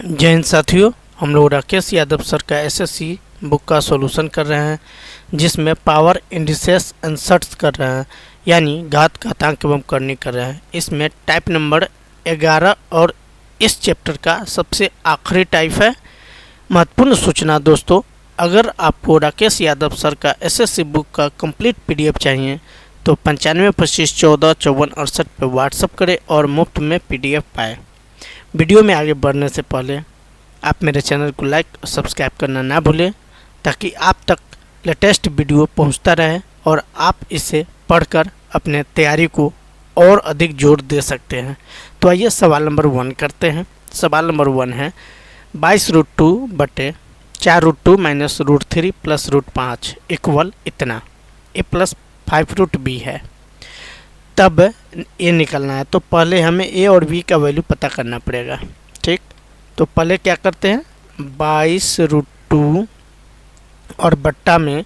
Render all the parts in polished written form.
जय हिंद साथियों, हम लोग राकेश यादव सर का एसएससी बुक का सॉल्यूशन कर रहे हैं, जिसमें पावर इंडिसेस इंसर्ट्स कर रहे हैं, यानी घात घातांक एवं करनी कर रहे हैं। इसमें टाइप नंबर 11 और इस चैप्टर का सबसे आखिरी टाइप है। महत्वपूर्ण सूचना दोस्तों, अगर आपको राकेश यादव सर का एसएससी बुक का कंप्लीट पीडीएफ चाहिए तो 95 25 14 54 68 पर व्हाट्सअप करें और मुफ्त में पीडीएफ पाएँ। वीडियो में आगे बढ़ने से पहले आप मेरे चैनल को लाइक और सब्सक्राइब करना ना भूलें, ताकि आप तक लेटेस्ट वीडियो पहुंचता रहे और आप इसे पढ़कर अपने तैयारी को और अधिक जोर दे सकते हैं। तो आइए सवाल नंबर 1 करते हैं। सवाल नंबर 1 है 22√2 बटे 4√2 माइनस √3 प्लस √5 इक्वल इतना। ए प्लस 5√b है। तब ए निकलना है, तो पहले हमें ए और बी का वैल्यू पता करना पड़ेगा। ठीक, तो पहले क्या करते हैं, 22√2 और बट्टा में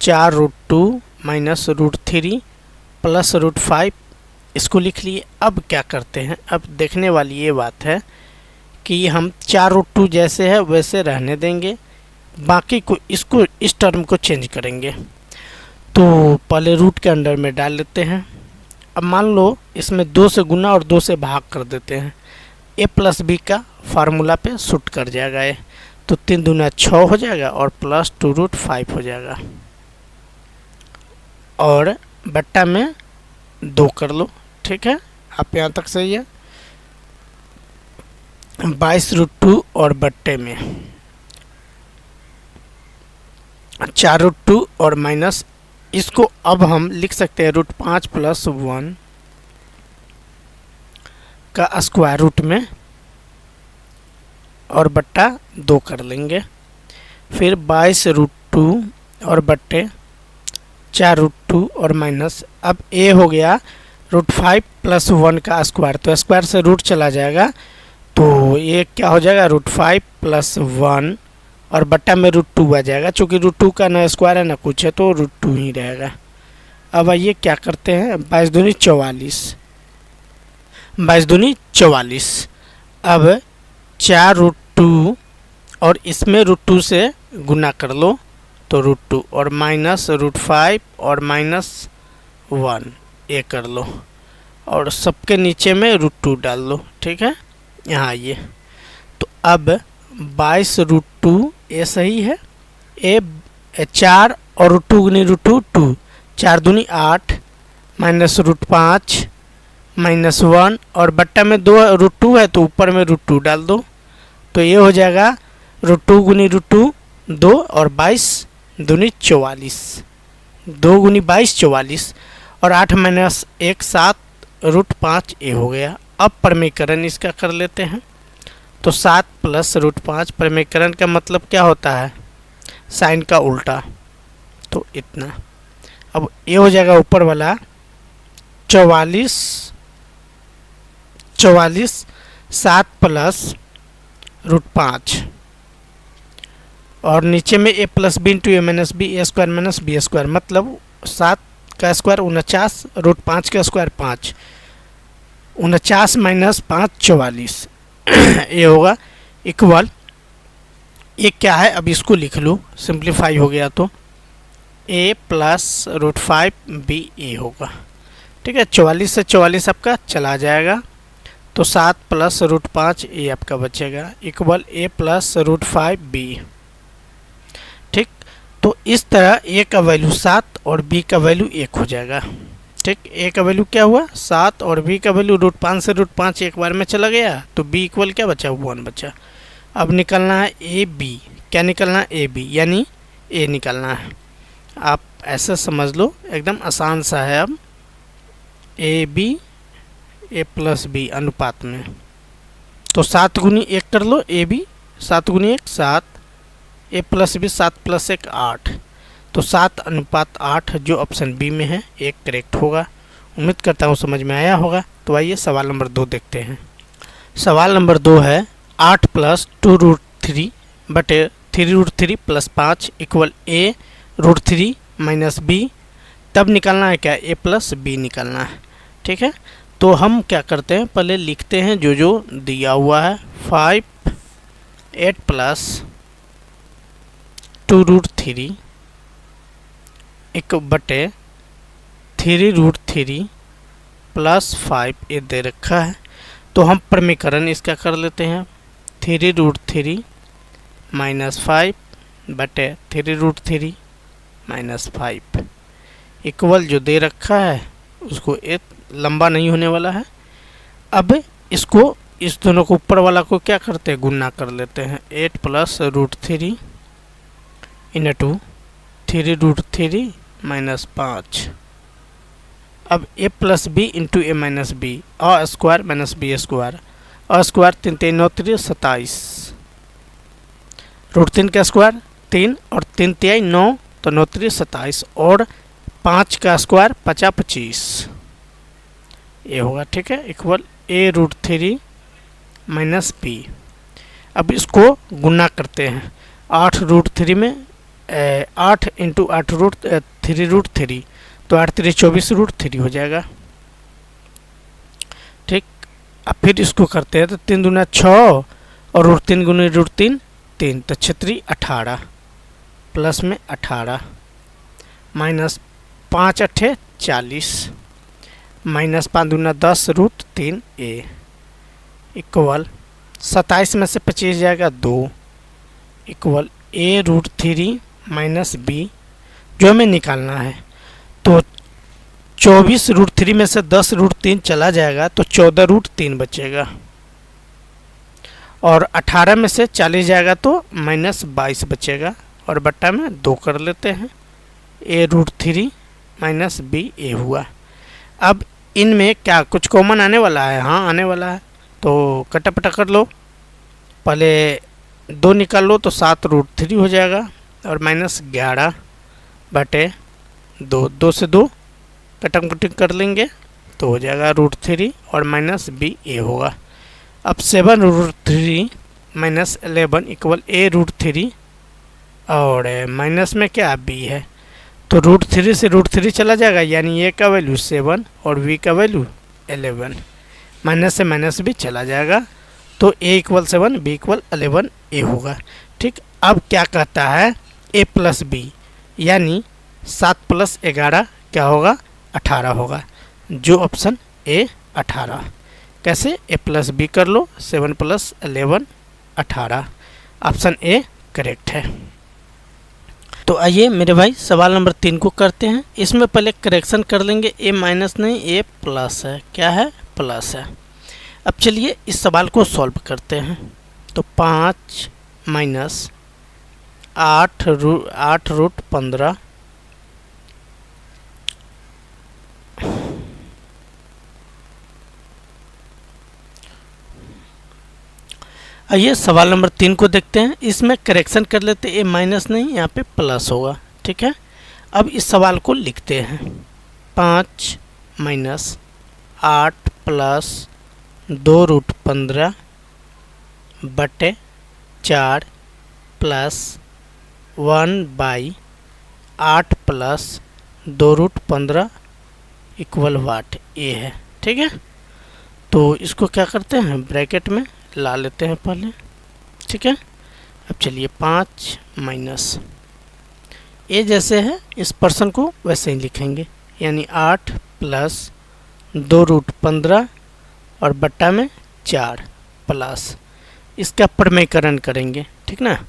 4√2 माइनस √3 प्लस √5 इसको लिख लिए। अब क्या करते हैं, अब देखने वाली ये बात है कि हम 4√2 जैसे है वैसे रहने देंगे, बाकी को इसको इस टर्म को चेंज करेंगे। तो पहले रूट के अंडर में डाल लेते हैं। अब मान लो इसमें 2 से गुना और 2 से भाग कर देते हैं, ए प्लस बी का फार्मूला पे सूट कर जाएगा ये। तो 3 दूना 6 हो जाएगा और प्लस 2√5 हो जाएगा, और बट्टा में 2 कर लो। ठीक है, आप यहाँ तक सही है। 22√2 और बट्टे में 4√2 और माइनस, इसको अब हम लिख सकते हैं √5 प्लस 1 का स्क्वायर रूट में और बट्टा 2 कर लेंगे। फिर 22√2 और बट्टे 4√2 और माइनस, अब ए हो गया √5 प्लस 1 का स्क्वायर, तो स्क्वायर से रूट चला जाएगा, तो ये क्या हो जाएगा √5 प्लस 1 और बट्टा में √2 आ जाएगा। चूँकि √2 का ना स्क्वायर है ना कुछ है, तो √2 ही रहेगा। अब आइए क्या करते हैं, 22 दूनी 44, 22 दूनी 44। अब 4√2 और इसमें √2 से गुना कर लो, तो √2 और माइनस √5 और माइनस 1 ये कर लो, और सबके नीचे में √2 डाल लो। ठीक है, यहाँ आइए। तो अब 22√2 ये सही है, ए 4 और √2 गुनी √2 2, 4 दूनी 8 माइनस √5 माइनस 1 और बट्टा में 2 √2 है, तो ऊपर में √2 डाल दो, तो ये हो जाएगा √2 गुनी √2 2 और 22 दूनी 44, 2 गुनी 22 44 और 8 माइनस 1 7 √5 ये हो गया। अब प्रमेयकरण इसका कर लेते हैं। तो 7 प्लस √5, प्रमेयकरण का मतलब क्या होता है, साइन का उल्टा, तो इतना। अब ये हो जाएगा ऊपर वाला 44 7 प्लस √5 और नीचे में a plus B into A minus B, A square minus B square, मतलब 7 का स्क्वायर 49, √5 का स्क्वायर 5, 49 माइनस 5 44 ये होगा इक्वल, ये क्या है, अब इसको लिख लो, सिंप्लीफाई हो गया तो a प्लस √5 b ए होगा। ठीक है, 44 से 44 आपका चला जाएगा, तो 7 प्लस √5 ए आपका बचेगा इक्वल a प्लस √5 b। ठीक, तो इस तरह a का वैल्यू 7 और b का वैल्यू 1 हो जाएगा। ठीक, a का वैल्यू क्या हुआ 7 और b का वैल्यू √5 से √5 एक बार में चला गया, तो b इक्वल क्या बचा 1 बचा। अब निकलना है ए बी, क्या निकलना है ए बी, यानी a निकलना है। आप ऐसा समझ लो, एकदम आसान सा है। अब A B A plus B अनुपात में, तो 7 गुनी 1 कर लो, ए बी 7 गुनी 1 7, ए प्लस बी 7 प्लस 1 8, तो 7:8 जो ऑप्शन बी में है एक करेक्ट होगा। उम्मीद करता हूँ समझ में आया होगा। तो आइए सवाल नंबर 2 देखते हैं। सवाल नंबर 2 है 8 प्लस 2√3 बटे 3√3 plus 5 equal a √3 minus b। तब निकालना है क्या, a प्लस b निकालना है। ठीक है, तो हम क्या करते हैं, पहले लिखते हैं जो जो दिया हुआ है। 5 8 प्लस 2√3 एक बटे 3√3 प्लस 5 ये दे रखा है। तो हम प्रमीकरण इसका कर लेते हैं। 3√3 माइनस 5 बटे 3√3 माइनस 5 इक्वल जो दे रखा है उसको एक लंबा नहीं होने वाला है। अब इसको इस दोनों को ऊपर वाला को क्या करते हैं, गुना कर लेते हैं। 8 प्लस √3 इंटू 3√3 माइनस 5। अब a plus B into A minus B, a square minus B square, a square 3 3 9 3 27, √3 का स्क्वायर 3 और 3 3 9 तो 9 3 27 और 5 का स्क्वायर 50 25 ये होगा। ठीक है, इक्वल a√3 माइनस बी। अब इसको गुना करते हैं। 8√3 में 8 इंटू 3√3 तो 8 3 24√3 हो जाएगा। ठीक, अब फिर इसको करते हैं तो 3 दूना 6 और √3 गुना √3 3 तो 6 3 18 प्लस में 18 माइनस 5 8 40 माइनस 5 दूना 10 √3 a इक्वल 27 में से 25 जाएगा 2 इक्वल a√3 माइनस बी जो हमें निकालना है। तो 24√3 में से 10√3 चला जाएगा तो 14√3 बचेगा और 18 में से 40 जाएगा तो माइनस 22 बचेगा और बट्टा में 2 कर लेते हैं। a√3 माइनस बी ए हुआ। अब इनमें क्या कुछ कॉमन आने वाला है? हाँ आने वाला है, तो कटापटा कर लो। पहले 2 निकाल लो तो 7√3 हो जाएगा और माइनस 11 बटे 2, 2 से 2 कटम कटिंग कर लेंगे तो हो जाएगा √3 और माइनस बी ए होगा। अब 7√3 माइनस 11 इक्वल a√3 और माइनस में क्या बी है तो √3 से √3 चला जाएगा, यानी a का वैल्यू 7 और v का वैल्यू 11, माइनस से माइनस भी चला जाएगा तो a equal 7 b equal 11 a होगा। ठीक, अब क्या कहता है a प्लस बी, यानी 7 प्लस 11 क्या होगा 18 होगा, जो ऑप्शन ए 18। कैसे? a प्लस बी कर लो, 7 प्लस 11 18, ऑप्शन ए करेक्ट है। तो आइए मेरे भाई सवाल नंबर 3 को करते हैं। इसमें पहले करेक्शन कर लेंगे, a माइनस नहीं a प्लस है। क्या है? प्लस है। अब चलिए इस सवाल को सॉल्व करते हैं। तो 5 माइनस 8√15 आइए सवाल नंबर 3 को देखते हैं। इसमें करेक्शन कर लेते हैं, a माइनस नहीं यहाँ पे प्लस होगा। ठीक है, अब इस सवाल को लिखते हैं। 5 माइनस 8 प्लस 2√15 बटे 4 प्लस 1/8 प्लस 2√15 इक्वल वाट ये है। ठीक है, तो इसको क्या करते हैं ब्रैकेट में ला लेते हैं पहले। ठीक है, अब चलिए 5 माइनस ए जैसे है इस पर्सन को वैसे ही लिखेंगे, यानी 8 प्लस 2√15 और बट्टा में 4 प्लस इसका प्रमेयकरण करेंगे। ठीक ना,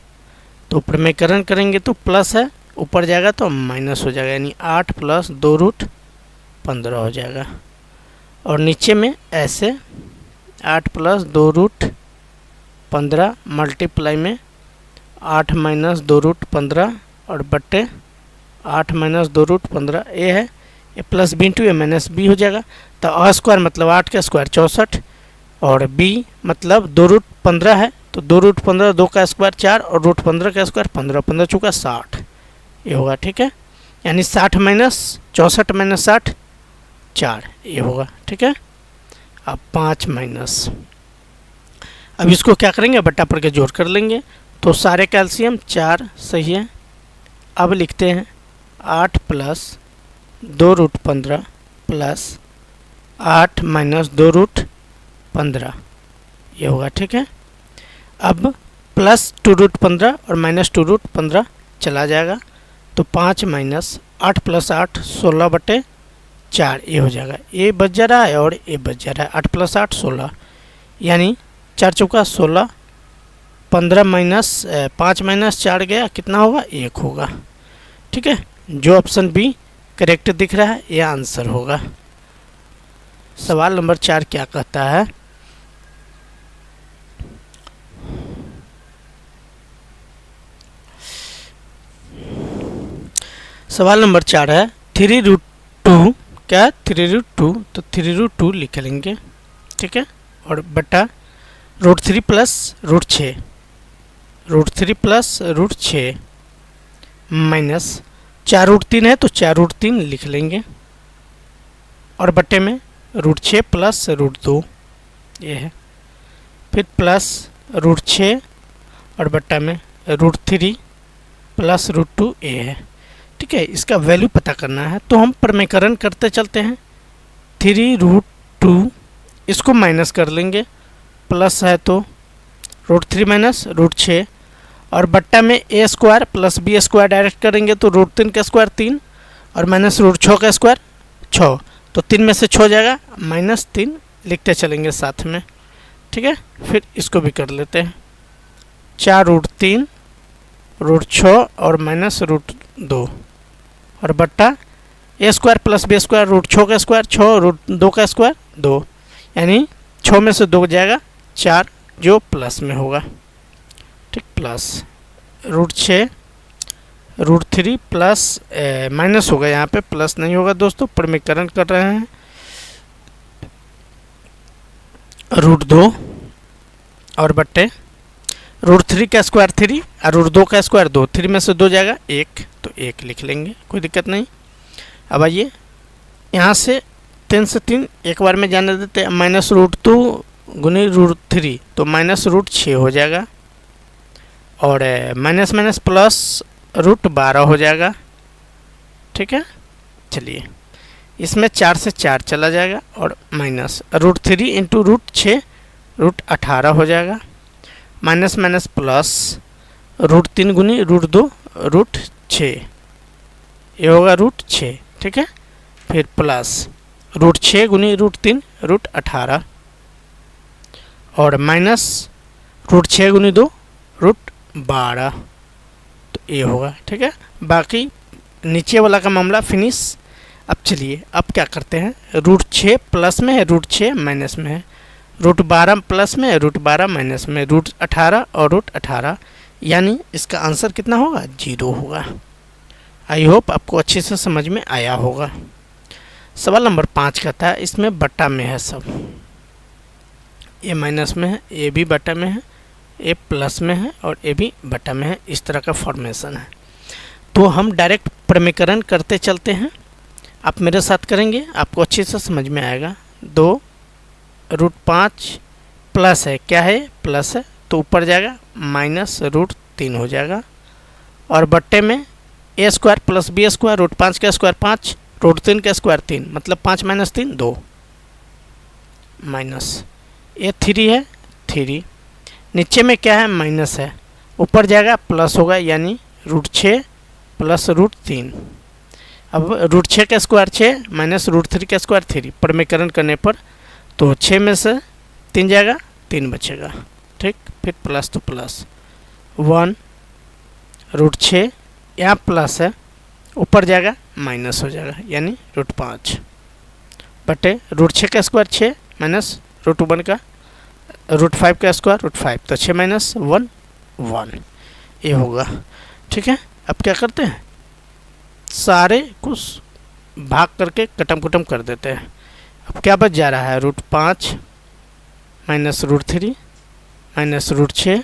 तो प्रमेयकरण करेंगे तो प्लस है, ऊपर जाएगा तो माइनस हो जाएगा, यानी 8 प्लस 2√15 हो जाएगा। और नीचे में ऐसे 8 प्लस 2√15 मल्टीप्लाई में 8 माइनस 2√15 और बट्टे 8 माइनस 2√15 ए है, ए plus B into A minus B हो जाएगा। तो a स्क्वायर मतलब 8 का स्क्वायर 64 और b मतलब 2√15 है तो 2√15 2 का स्क्वायर 4 और √15 का स्क्वायर 15, 15 चुका 60 ये होगा। ठीक है, यानी 60 माइनस 64 माइनस 60 4 ये होगा। ठीक है, अब 5 माइनस, अब इसको क्या करेंगे बट्टा पर के जोड़ कर लेंगे तो सारे कैल्शियम 4 सही है। अब लिखते हैं 8 प्लस 2√15 प्लस 8 माइनस 2√15 ये होगा। ठीक है, अब प्लस 2√15 और माइनस 2√15 चला जाएगा, तो 5 माइनस 8 प्लस 8 16/4 ये हो जाएगा। ये बच जा रहा है और ये बच जा रहा है, 8 प्लस 8 16, यानी 4 चौका 16, 15 माइनस 5 माइनस 4 गया, कितना होगा 1 होगा। ठीक है, जो ऑप्शन बी करेक्ट दिख रहा है यह आंसर होगा। सवाल नंबर 4 क्या कहता है, सवाल नंबर 4 है 3√2, क्या 3√2, तो 3√2 लिख लेंगे। ठीक है, और बटा √3 प्लस √6, √3 प्लस √6 माइनस 4√3 है तो 4√3 लिख लेंगे, और बटे में √6 प्लस √2 ये है, फिर प्लस √6 और बट्टा में √3 प्लस √2 ए है। ठीक है, इसका वैल्यू पता करना है तो हम प्रमेयकरण करते चलते हैं। 3√2 इसको माइनस कर लेंगे, प्लस है तो √3 माइनस √6 और बट्टा में A square plus B square direct करेंगे तो √3 का स्क्वायर 3 और माइनस √6 का स्क्वायर 6, तो 3 में से 6 जाएगा, -3 लिखते चलेंगे साथ में। ठीक है, फिर इसको भी कर लेते हैं, 4√3 √6 और माइनस √2 और बट्टा ए स्क्वायर प्लस बी स्क्वायर √6 का स्क्वायर 6 √2 का स्क्वायर 2, यानी 6 में से 2 जाएगा 4 जो प्लस में होगा। ठीक, प्लस √6 √3 प्लस माइनस होगा, यहाँ पे प्लस नहीं होगा दोस्तों, प्रमेयकरण कर रहे हैं, √2 और बट्टे √3 का स्क्वायर 3 और √2 का स्क्वायर 2, 3 में से 2 जाएगा 1, तो 1 लिख लेंगे, कोई दिक्कत नहीं। अब आइए यहाँ से 3 से 3 एक बार में जाने देते हैं, -√2 गुनी √3 तो -√6 हो जाएगा, और माइनस माइनस प्लस √12 हो जाएगा। ठीक है, चलिए इसमें 4 से 4 चला जाएगा और माइनस √3 इंटू √6 √18 हो जाएगा, माइनस माइनस प्लस √3 गुनी √2 √6 ये होगा √6। ठीक है, फिर प्लस √6 गुनी √3 √18 और माइनस √6 गुनी 2 √12, तो ये होगा। ठीक है, बाकी नीचे वाला का मामला फिनिश। अब चलिए अब क्या करते हैं, √6 प्लस में है, √6 माइनस में है, √12 प्लस में है, √12 माइनस में, √18 और √18, यानी इसका आंसर कितना होगा 0 होगा। आई होप आपको अच्छे से समझ में आया होगा। सवाल नंबर 5 का था, इसमें बट्टा में है सब, ए माइनस में है, ए भी बट्टा में है, ए प्लस में है और ए भी बट्टा में है, इस तरह का फॉर्मेशन है। तो हम डायरेक्ट प्रमेयकरण करते चलते हैं, आप मेरे साथ करेंगे आपको अच्छे से समझ में आएगा। 2√5 प्लस है, क्या है प्लस है तो ऊपर जाएगा -√3 हो जाएगा, और बट्टे में A square plus B square √5 का स्क्वायर 5 √3 का स्क्वायर 3, मतलब 5 माइनस 3 2, माइनस ए 3 है 3, नीचे में क्या है माइनस है, ऊपर जाएगा प्लस होगा, यानी √6 प्लस √3। अब √6 का स्क्वायर 6 माइनस √3 का स्क्वायर 3, प्रमेयकरण करने पर तो 6 में से 3 जाएगा 3 बचेगा। ठीक, फिर प्लस तो प्लस 1 √6 यहाँ प्लस है, ऊपर जाएगा माइनस हो जाएगा, यानी √5 बटे √6 का स्क्वायर 6 माइनस √1 का √5 का स्क्वायर √5, तो 6 माइनस 1 1 ये होगा। ठीक है, अब क्या करते हैं, सारे कुछ भाग करके कटम कुटम कर देते हैं। अब क्या बच जा रहा है, √5 minus √3 minus √6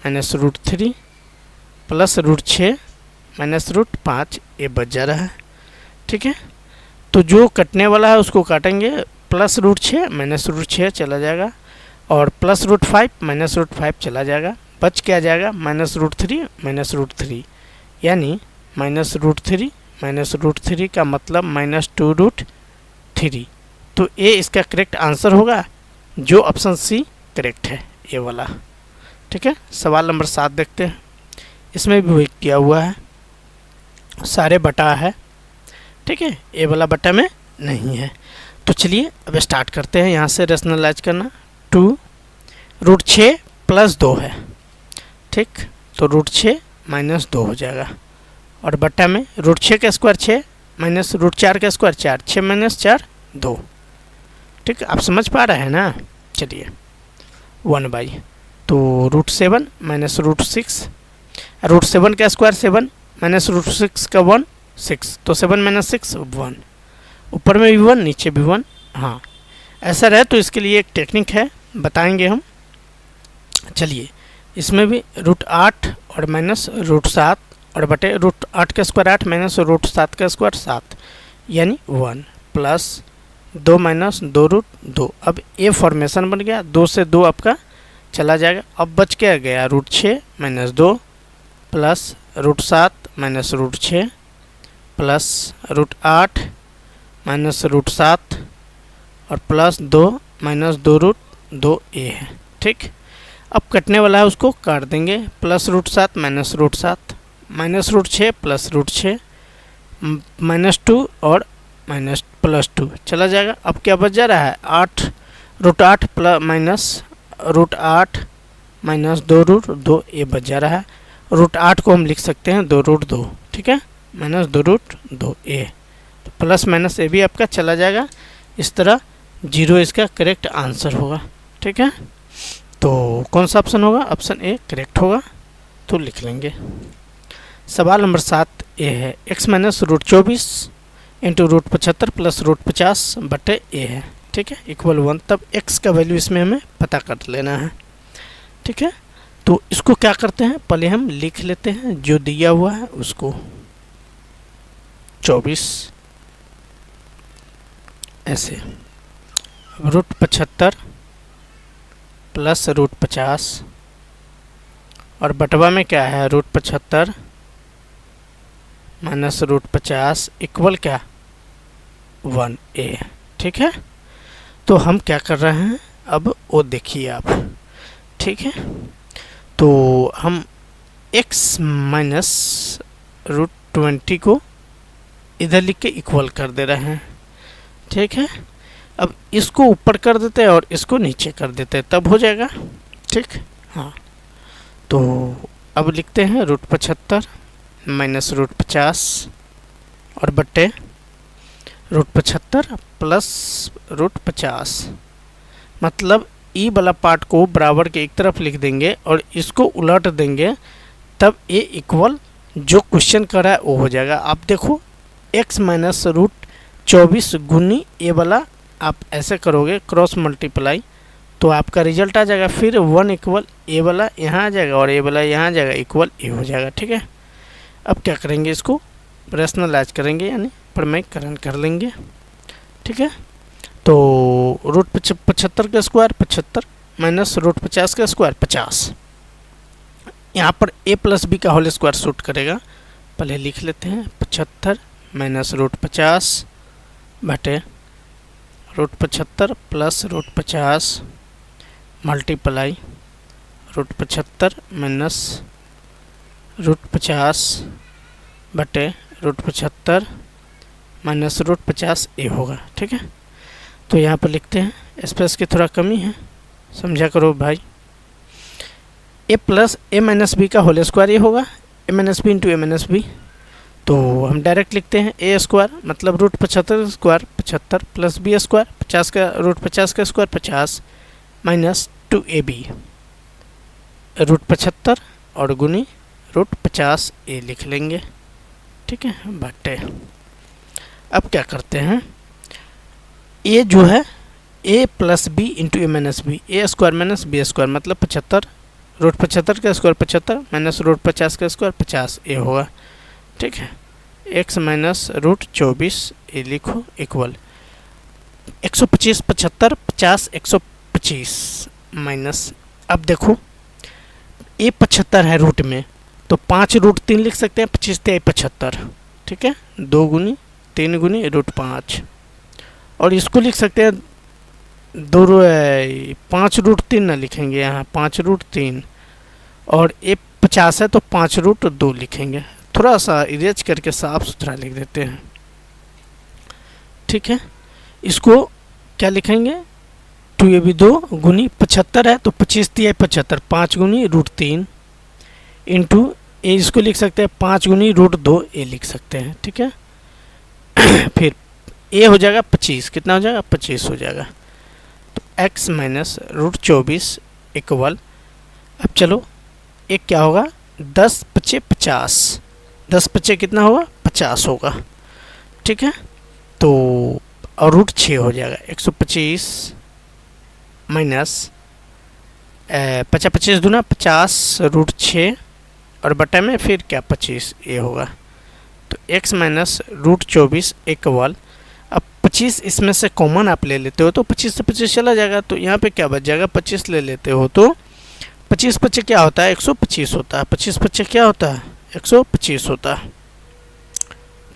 minus √3 plus √6 minus √5 ये बच जा रहा है। ठीक है, तो जो कटने वाला है उसको काटेंगे, प्लस √6 माइनस √6 चला जाएगा और प्लस √5 माइनस √5 चला जाएगा, बच क्या जाएगा -√3 माइनस √3, यानी -√3 माइनस √3 का मतलब -2√3, तो ये इसका करेक्ट आंसर होगा, जो ऑप्शन सी करेक्ट है ये वाला। ठीक है। सवाल नंबर 7 देखते हैं। इसमें भी वही किया हुआ है, सारे बटा है, ठीक है, ए वाला बटा में नहीं है। तो चलिए अब स्टार्ट करते हैं यहाँ से रेशनलाइज करना। 2√6 + 2 है, ठीक, तो √6 - 2 हो जाएगा। और बट्टा में √6 का स्क्वायर 6 माइनस √4 का स्क्वायर 4, 6 - 4 2, ठीक, आप समझ पा रहे हैं ना। चलिए 1/, तो √7 - √6, √7 का स्क्वायर 7 माइनस √6 का 1 6, तो 7 - 6 1, ऊपर में भी 1 नीचे भी 1। हाँ, ऐसा रहे तो इसके लिए एक टेक्निक है, बताएंगे हम। चलिए इसमें भी √8 और माइनस √7 और बटे √8 का स्क्वायर 8 माइनस √7 का स्क्वायर 7, यानी 1 प्लस 2 माइनस 2√2। अब ये फॉर्मेशन बन गया, 2 से 2 आपका चला जाएगा। अब बच क्या गया, √6 - 2 प्लस √7 माइनस √6 प्लस √8 माइनस √7 और प्लस 2 माइनस 2√2 ए है, ठीक। अब कटने वाला है उसको काट देंगे, प्लस √7 माइनस √7 माइनस √6 प्लस √6 -2 और माइनस +2 चला जाएगा। अब क्या बच जा रहा है, 8 √8 प्लस माइनस √8 माइनस 2√2 ये बच जा रहा है। √8 को हम लिख सकते हैं 2√2, ठीक है, माइनस 2√2 ए, तो प्लस माइनस ए भी आपका चला जाएगा। इस तरह 0 इसका करेक्ट आंसर होगा, ठीक है। तो कौन सा ऑप्शन होगा, ऑप्शन ए करेक्ट होगा, तो लिख लेंगे। सवाल नंबर 7 ए है, x - √24 इंटू √75 प्लस √50 बटे ए है, ठीक है, इक्वल 1। तब x का वैल्यू इसमें हमें पता कर लेना है, ठीक है। तो इसको क्या करते हैं, पहले हम लिख लेते हैं जो दिया हुआ है उसको, 24 ऐसे, √75 प्लस √50 और बटवा में क्या है, √75 माइनस √50 इक्वल क्या, 1a, ठीक है। तो हम क्या कर रहे हैं, अब वो देखिए आप, ठीक है। तो हम x माइनस √20 को इधर लिख के इक्वल कर दे रहे हैं, ठीक है। अब इसको ऊपर कर देते हैं और इसको नीचे कर देते हैं, तब हो जाएगा, ठीक। हाँ, तो अब लिखते हैं √75 माइनस √50 और बट्टे √75 प्लस √50, मतलब ई वाला पार्ट को बराबर के एक तरफ लिख देंगे और इसको उलट देंगे, तब ये इक्वल जो क्वेश्चन कर रहा है वो हो जाएगा। आप देखो x माइनस √24 गुनी ए वाला आप ऐसे करोगे क्रॉस मल्टीप्लाई, तो आपका रिजल्ट आ जाएगा। फिर 1 इक्वल ए वाला यहाँ आ जाएगा और ए वाला यहाँ आ जाएगा, इक्वल ए हो जाएगा, ठीक है। अब क्या करेंगे, इसको रेशनलाइज करेंगे, यानी प्रमेयकरण कर लेंगे, ठीक है। तो √75 का स्क्वायर 75 माइनस √50 का स्क्वायर 50, यहाँ पर a प्लस बी का होल स्क्वायर सूट करेगा। पहले लिख लेते हैं 75 माइनस √50 बटे √75 प्लस √50 मल्टीप्लाई √75 माइनस √50 बटे √75 माइनस √50 ए होगा, ठीक है। तो यहाँ पर लिखते हैं, स्पेस की थोड़ा कमी है, समझा करो भाई। a plus a minus B का होल स्क्वायर ये होगा, a minus B into a minus B. तो हम डायरेक्ट लिखते हैं a स्क्वायर मतलब √75 स्क्वायर 75 प्लस b स्क्वायर 50 का √50 का स्क्वायर 50 माइनस 2ab √75 और गुनी √50 ए लिख लेंगे, ठीक है, बटे। अब क्या करते हैं, a जो है a plus B into A minus B, A square minus B square मतलब 75 √75 का स्क्वायर 75 माइनस √50 का स्क्वायर 50 ए होगा, ठीक है। x माइनस √24 ये लिखो इक्वल 125 75 50 125 माइनस, अब देखो ये 75 है रूट में, तो 5 √3 लिख सकते हैं, 25 × 75, ठीक है, 2 गुनी 3 गुनी √5, और इसको लिख सकते हैं 5 √3 ना लिखेंगे, यहाँ 5 √3 और ए 50 है तो 5√2 लिखेंगे। थोड़ा सा इरेज करके साफ सुथरा लिख देते हैं, ठीक है। इसको क्या लिखेंगे, 2ab 2 गुनी 75 है तो 25 तिया 75, 5 गुनी √3 इंटू ए, इसको लिख सकते हैं 5 गुनी √2 ए लिख सकते हैं, ठीक है। फिर ए हो जाएगा 25, कितना हो जाएगा 25 हो जाएगा। तो x माइनस √24 इक्वल, अब चलो एक क्या होगा 10 × 5 = 50, 10 × 5 कितना होगा 50 होगा, ठीक है। तो और √6 हो जाएगा 125 माइनस 50 25 दूना 50 √6 और बटे में फिर क्या 25 ये होगा। तो x माइनस √24 इक्वल, अब 25 इसमें से कॉमन आप ले लेते हो तो 25 से 25 चला जाएगा, तो यहाँ पे क्या बच जाएगा 25 ले लेते हो तो 25 × 5 क्या होता है 125 होता है, 25 × 5 क्या होता है 125 होता है,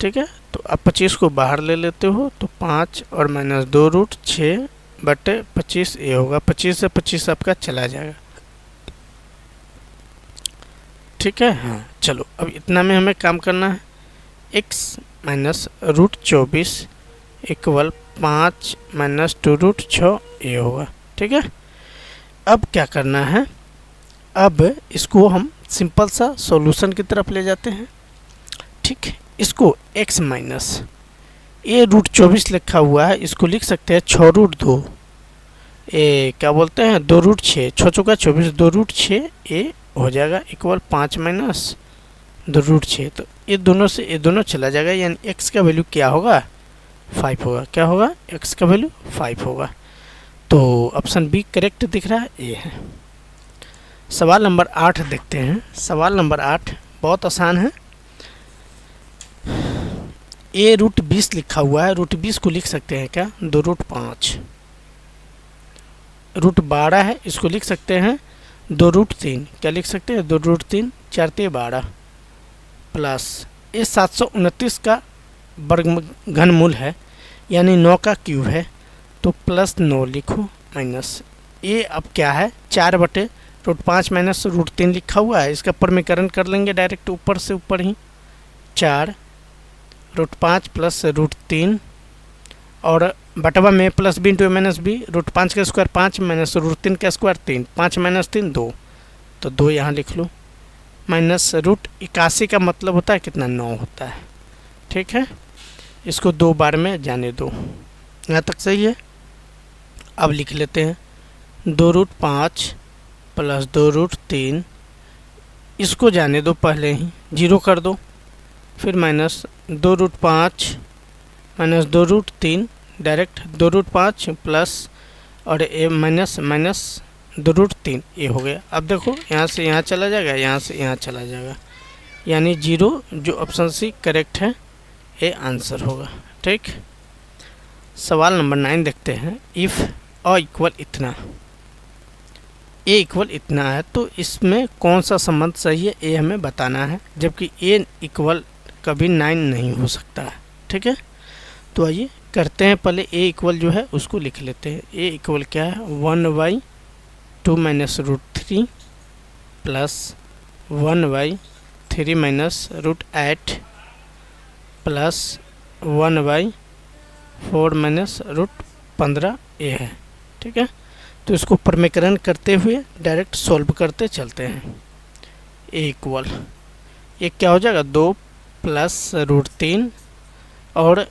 ठीक है। तो अब 25 को बाहर ले लेते हो तो 5 और माइनस 2 √6 बटे 25 ये होगा, 25 से 25 आपका चला जाएगा, ठीक है। हाँ चलो अब इतना में हमें काम करना है, x माइनस √24 इक्वल 5 माइनस 2 √6 ये होगा, ठीक है। अब क्या करना है, अब इसको हम सिंपल सा सॉल्यूशन की तरफ ले जाते हैं, ठीक है। इसको x माइनस ये √24 लिखा हुआ है, इसको लिख सकते हैं 6√2 ए क्या बोलते हैं 2 √6, 6 चौका 24 2 √6 ए हो जाएगा इक्वल 5 माइनस 2 √6। तो ये दोनों से ये दोनों चला जाएगा, यानी x का वैल्यू क्या होगा 5 होगा, क्या होगा x का वैल्यू 5 होगा। तो ऑप्शन बी करेक्ट दिख रहा है, ये है। सवाल नंबर 8 देखते हैं। सवाल नंबर 8 बहुत आसान है। ए √20 लिखा हुआ है, √20 को लिख सकते हैं क्या 2 √5, √12 है इसको लिख सकते हैं 2 √3, क्या लिख सकते हैं 2 √3 4 × 12 प्लस ये 729 का वर्ग घनमूल है यानी 9 का क्यूब है, तो प्लस 9 लिखो माइनस ये अब क्या है 4 बटे √5 माइनस √3 लिखा हुआ है, इसका परमीकरण कर लेंगे डायरेक्ट ऊपर से ऊपर ही, 4 √5 प्लस √3 और बटवा में plus b into minus B, √5 का स्क्वायर 5 माइनस √3 का स्क्वायर 3, 5 माइनस 3 2, तो 2 यहाँ लिख लो, माइनस √81 का मतलब होता है कितना 9 होता है, ठीक है। इसको 2 बार में जाने दो, यहाँ तक सही है। अब लिख लेते हैं 2 √5 प्लस 2 √3, इसको जाने दो पहले ही 0 कर दो, फिर माइनस 2 √5 माइनस 2 √3 डायरेक्ट 2 √5 प्लस और ए माइनस माइनस 2 √3 ये हो गया। अब देखो यहाँ से यहाँ चला जाएगा, यहाँ से यहाँ चला जाएगा, यानी 0 जो ऑप्शन सी करेक्ट है ये आंसर होगा, ठीक। सवाल नंबर 9 देखते हैं। इफ़ अ इक्वल इतना, ए इक्वल इतना है तो इसमें कौन सा संबंध सही है ये हमें बताना है, जबकि ए इक्वल कभी 9 नहीं हो सकता है, ठीक है। तो आइए करते हैं, पहले ए इक्वल जो है उसको लिख लेते हैं। ए इक्वल क्या है 1/2 minus √3 plus 1/3 minus √8 plus 1/4 minus √15 ये है, ठीक है। तो इसको परमीकरण करते हुए डायरेक्ट सॉल्व करते चलते हैं। ए इक्वल ये क्या हो जाएगा 2 प्लस √3 और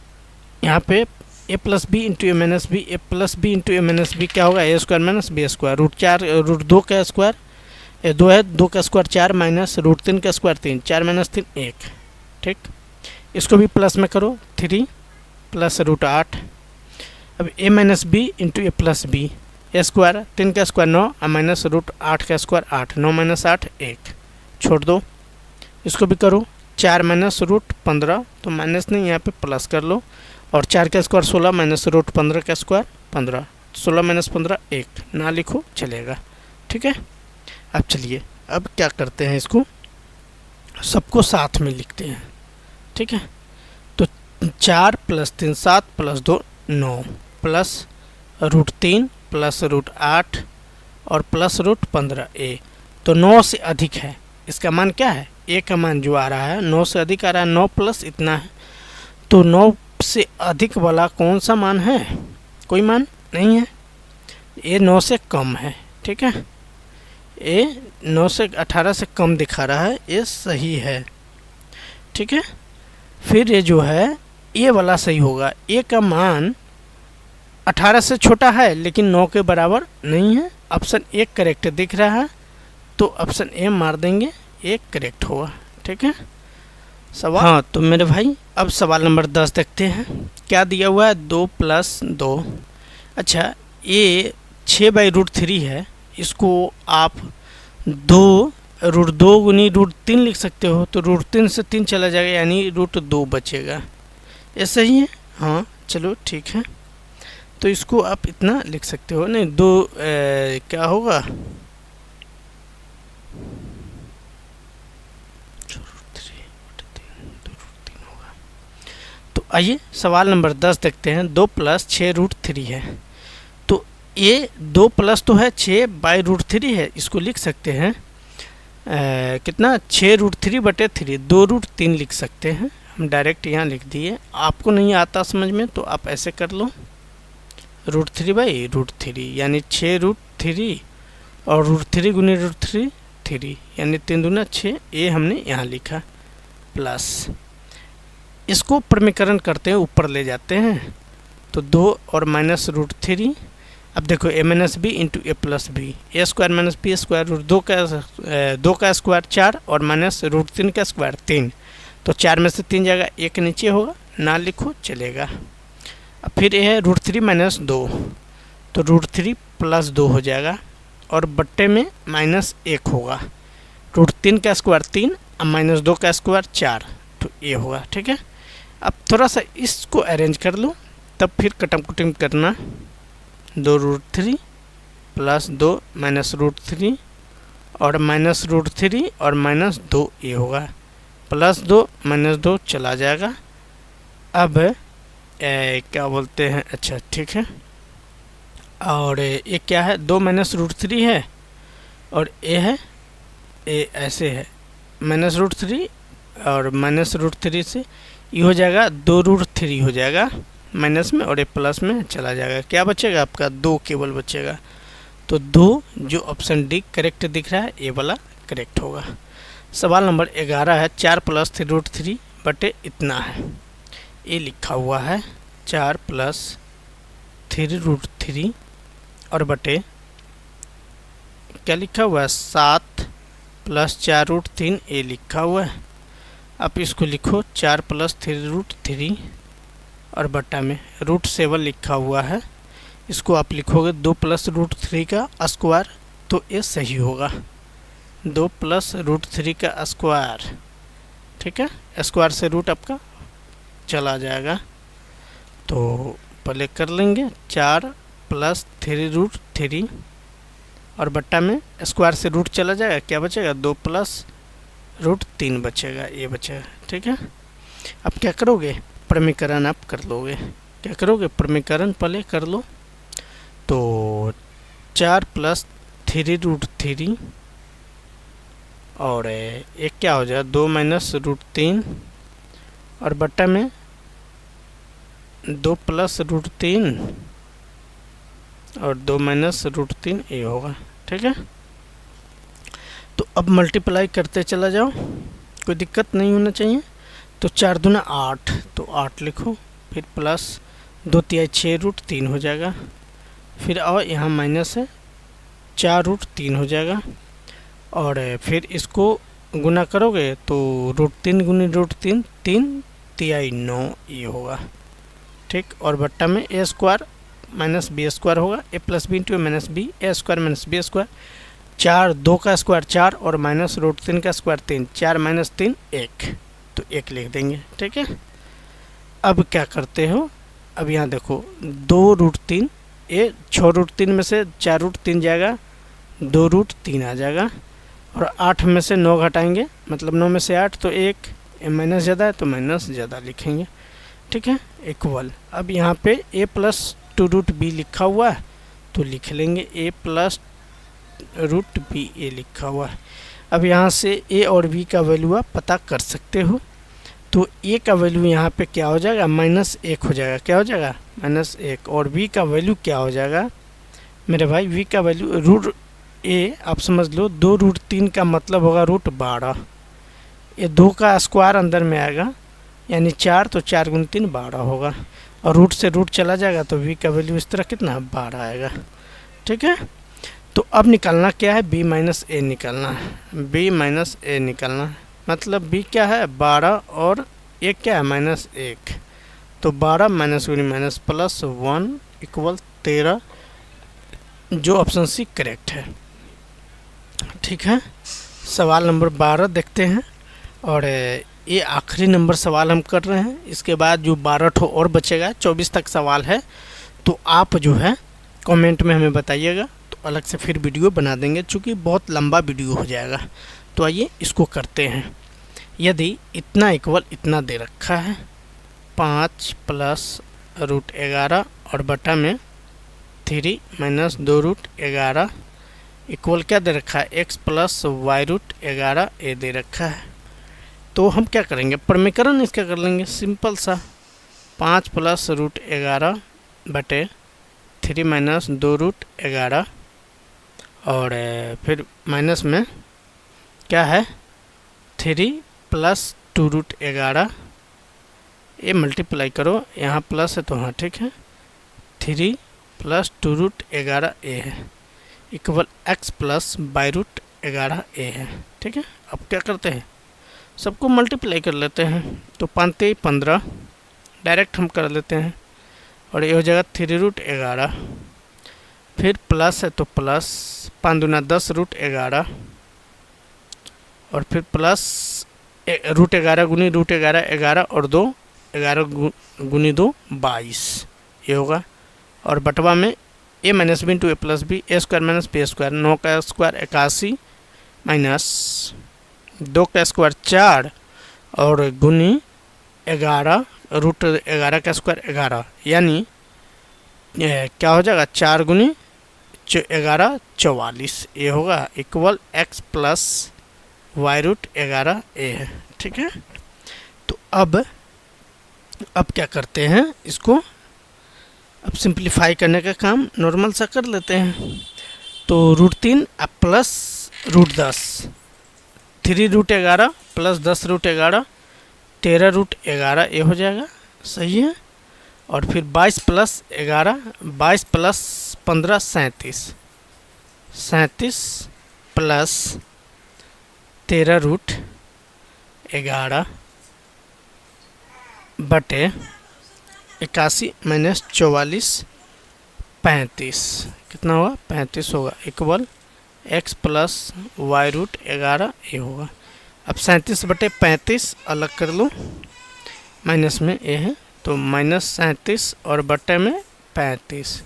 यहाँ पे a plus B into A minus B, A plus B into A minus B क्या होगा A square minus B square, √2 का स्क्वायर ये 2 है, 2 का स्क्वायर 4 माइनस √3 का स्क्वायर 3, 4 माइनस 3 1, ठीक। इसको भी प्लस में करो 3 प्लस √8, अब a minus B into A plus B, A square 3 का स्क्वायर 9 और माइनस √8 का स्क्वायर 8, 9 माइनस 8 1, छोड़ दो। इसको भी करो 4 माइनस √15, तो माइनस नहीं यहाँ पे प्लस कर लो, और 4 का स्क्वायर 16 माइनस √15 का स्क्वायर 15, 16 माइनस 15 1, ना लिखो चलेगा, ठीक है। अब चलिए अब क्या करते हैं, इसको सबको साथ में लिखते हैं, ठीक है। तो 4 प्लस 3 7 प्लस 2 9 प्लस √3 प्लस √8 और प्लस √15 ए, तो 9 से अधिक है, इसका मान क्या है, ए का मान जो आ रहा है 9 से अधिक आ रहा है, 9 प्लस इतना है, तो 9 से अधिक वाला कौन सा मान है, कोई मान नहीं है, ये 9 से कम है। ठीक है, ये 9 से 18 से कम दिखा रहा है, ये सही है। ठीक है, फिर ये जो है ये वाला सही होगा, ए का मान 18 से छोटा है लेकिन 9 के बराबर नहीं है, ऑप्शन ए करेक्ट दिख रहा है, तो ऑप्शन ए मार देंगे, ए करेक्ट होगा। ठीक है सवाल, हाँ तो मेरे भाई अब सवाल नंबर 10 देखते हैं, क्या दिया हुआ है, 2 + 2। अच्छा, ये 6/√3 है, इसको आप 2√2 गुनी √3 लिख सकते हो, तो √3 से 3 चला जाएगा यानी √2 बचेगा, ये सही है। हाँ चलो ठीक है, तो इसको आप इतना लिख सकते हो, नहीं 2 क्या होगा, तो आइए सवाल नंबर 10 देखते हैं। 2 + 6√3 है, तो ये 2 प्लस तो है 6/√3 है, इसको लिख सकते हैं कितना 6√3/3, 2√3 लिख सकते हैं, हम डायरेक्ट यहाँ लिख दिए। आपको नहीं आता समझ में तो आप ऐसे कर लो, √3/√3 यानी 6√3 और √3 गुनी √3 3 यानी 3 दूना 6, ये हमने यहाँ लिखा प्लस, इसको प्रमीकरण करते हैं, ऊपर ले जाते हैं, तो 2 और -√3। अब देखो a - b into a + b, a² - b², 2 का स्क्वायर 4 और -√3 का स्क्वायर 3, तो 4 में से 3 जाएगा, 1 नीचे होगा, ना लिखो चलेगा। अब फिर ये है √3 - 2, तो √3 + 2 हो जाएगा, और बट्टे में -1 होगा, √3 का स्क्वायर 3 और -2 का स्क्वायर 4, तो ये होगा। ठीक है, अब थोड़ा सा इसको अरेंज कर लो, तब फिर कटम कुटम करना, 2√3 + 2 -√3 और -√3 और -2, ये होगा, +2 -2 चला जाएगा। अब क्या बोलते हैं, अच्छा ठीक है, और ये क्या है, 2 -√3 है, और ये है, ये ऐसे है -√3 और -√3 से ये हो जाएगा 2√3 हो जाएगा माइनस में, और ये प्लस में चला जाएगा, क्या बचेगा आपका 2 केवल बचेगा, तो 2 जो ऑप्शन डी करेक्ट दिख रहा है ये वाला करेक्ट होगा। सवाल नंबर 11 है, 4 + 3√3 बटे इतना है, ये लिखा हुआ है 4 + 3√3 और बटे क्या लिखा हुआ है 7 + 4√3, ये लिखा हुआ है। आप इसको लिखो 4 + 3√3 और बट्टा में √7 लिखा हुआ है, इसको आप लिखोगे 2 + √3 का स्क्वायर, तो ये सही होगा, 2 + √3 का स्क्वायर। ठीक है, स्क्वायर से रूट आपका चला जाएगा, तो पहले कर लेंगे 4 + 3√3 और बट्टा में स्क्वायर से रूट चला जाएगा, क्या बचेगा 2 + √3 बचेगा, ये बचेगा। ठीक है, अब क्या करोगे, प्रमीकरण आप कर लोगे, क्या करोगे, प्रमीकरण पहले कर लो, तो 4 + 3√3 और एक क्या हो जाए 2 - √3 और बट्टा में 2 + √3 और 2 - √3, ये होगा। ठीक है, तो अब मल्टीप्लाई करते चला जाओ, कोई दिक्कत नहीं होना चाहिए, तो 4 दूना 8, तो 8 लिखो, फिर प्लस 2 × 6 √3 हो जाएगा, फिर और यहाँ माइनस है 4 √3 हो जाएगा, और फिर इसको गुना करोगे तो √3 गुनी √3 3 × 9, ये होगा। ठीक, और बट्टा में a² - b² होगा, a + b × -b, a² - b², 4 2 का स्क्वायर 4 और -√3 का स्क्वायर 3, 4 - 3 1, तो 1 लिख देंगे। ठीक है, अब क्या करते हो, अब यहाँ देखो 2 √3, ये 6 √3 में से 4 √3 जाएगा, 2 √3 आ जाएगा, और 8 में से 9 घटाएंगे, मतलब 9 में से 8, तो 1 माइनस ज़्यादा है तो माइनस ज़्यादा लिखेंगे। ठीक है, इक्वल, अब यहाँ पे a + 2√b लिखा हुआ है, तो लिख लेंगे a + रूट बी ए लिखा हुआ है। अब यहाँ से ए और बी का वैल्यू आप पता कर सकते हो। तो ए का वैल्यू यहाँ पे क्या हो जाएगा, -1 हो जाएगा। क्या हो जाएगा, -1। और बी का वैल्यू क्या हो जाएगा मेरे भाई, बी का वैल्यू रूट ए आप समझ लो 2√3 का मतलब होगा √12। ये 2 का स्क्वायर अंदर में आएगा यानी 4, तो 4 × 3 12 होगा। और रूट से रूट चला जाएगा तो v का वैल्यू इस तरह कितना 12 आएगा। ठीक है, तो अब निकालना क्या है, b - a निकालना है। b - a निकालना है मतलब b क्या है 12 और a क्या है -1। तो 12 - +1 = 13, जो ऑप्शन सी करेक्ट है। ठीक है, सवाल नंबर 12 देखते हैं। और ये आखिरी नंबर सवाल हम कर रहे हैं। इसके बाद जो 12 ठो और बचेगा, 24 तक सवाल है। तो आप जो है कमेंट में हमें बताइएगा, तो अलग से फिर वीडियो बना देंगे, चूँकि बहुत लंबा वीडियो हो जाएगा। तो आइए इसको करते हैं। यदि इतना इक्वल इतना दे रखा है 5 + √11 और बटा में 3 - 2√11 इक्वल क्या दे रखा है, x + y√11 ए दे रखा है। तो हम क्या करेंगे, प्रमीकरण इसका कर लेंगे सिंपल सा। 5 + √11 बटे 3 - 2√11 और फिर माइनस में क्या है 3 + 2√11। ये मल्टीप्लाई करो, यहाँ प्लस है तो हाँ ठीक है, 3 + 2√11 ए है इक्वल x + y√11 ए है। ठीक है, अब क्या करते हैं, सबको मल्टीप्लाई कर लेते हैं। तो 5 × 15 डायरेक्ट हम कर लेते हैं और ये हो जाएगा 3√11। फिर प्लस है तो प्लस 5 × 10 √11 और फिर प्लस √11 × √11 11 और 2 11 × 2 22 ये होगा। और बटवा में a - b × a + b a² - b², 9 का स्क्वायर 81 माइनस 2 का स्क्वायर 4 और गुनी 11 √11 का स्क्वायर 11, यानी क्या हो जाएगा 4 × 11 44 ये होगा इक्वल x + y√11 ए है। ठीक है, तो अब क्या करते हैं, इसको अब सिंप्लीफाई करने का काम नॉर्मल सा कर लेते हैं। तो √3 प्लस √10, 3√11 + 10√11 13√11 ये हो जाएगा, सही है। और फिर 22 + 11 22 + 15 37 37 प्लस 13√11 बटे 81 - 44 35 कितना होगा 35 होगा इक्वल x + y√11 ये होगा। अब 37 बटे 35 अलग कर लो, माइनस में ए है तो -37 और बटे में 35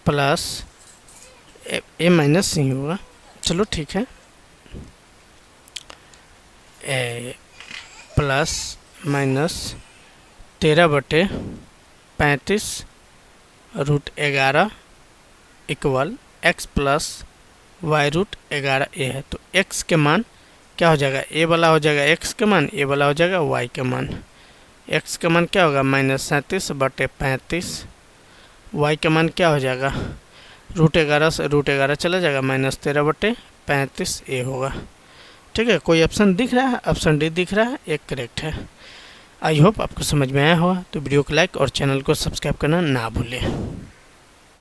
प्लस ए माइनस ही होगा, चलो ठीक है, ए प्लस माइनस 13 बटे 35 √11 इक्वल x + y√11 ए है। तो x के मान क्या हो जाएगा, ए वाला हो जाएगा x के मान, ए वाला हो जाएगा y के मान। x के मान क्या होगा -37 बटे 35, y के मान क्या हो जाएगा √11 से √11 चला जाएगा -13 बटे 35 ए होगा। ठीक है, कोई ऑप्शन दिख रहा है, ऑप्शन डी दिख रहा है, एक करेक्ट है। आई होप आपको समझ में आया होगा। तो वीडियो को लाइक और चैनल को सब्सक्राइब करना ना भूलें।